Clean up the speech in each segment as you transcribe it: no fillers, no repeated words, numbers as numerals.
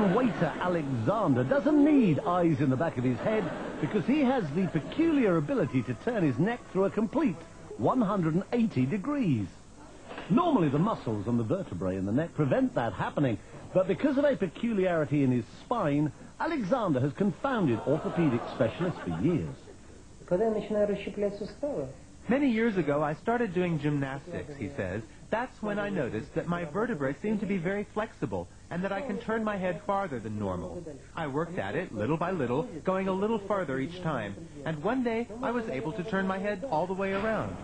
Russian waiter Alexander doesn't need eyes in the back of his head because he has the peculiar ability to turn his neck through a complete 180 degrees. Normally the muscles and the vertebrae in the neck prevent that happening, but because of a peculiarity in his spine, Alexander has confounded orthopedic specialists for years. Many years ago, I started doing gymnastics, he says. That's when I noticed that my vertebrae seem to be very flexible and that I can turn my head farther than normal. I worked at it little by little, going a little farther each time, and one day I was able to turn my head all the way around.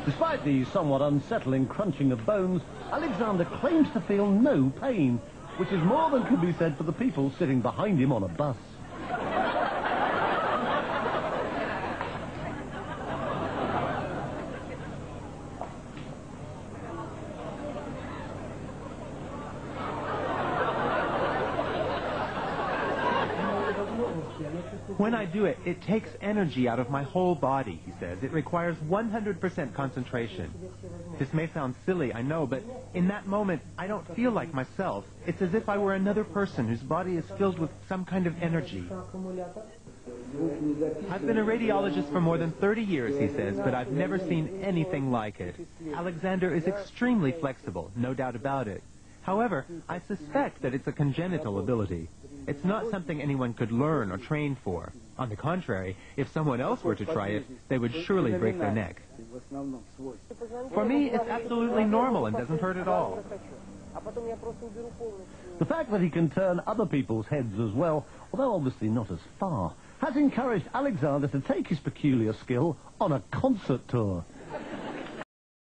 Despite the somewhat unsettling crunching of bones, Alexander claims to feel no pain, which is more than could be said for the people sitting behind him on a bus. When I do it, it takes energy out of my whole body, he says. It requires 100% concentration. This may sound silly, I know, but in that moment, I don't feel like myself. It's as if I were another person whose body is filled with some kind of energy. I've been a radiologist for more than 30 years, he says, but I've never seen anything like it. Alexander is extremely flexible, no doubt about it. However, I suspect that it's a congenital ability. It's not something anyone could learn or train for. On the contrary, if someone else were to try it, they would surely break their neck. For me, it's absolutely normal and doesn't hurt at all. The fact that he can turn other people's heads as well, although obviously not as far, has encouraged Alexander to take his peculiar skill on a concert tour.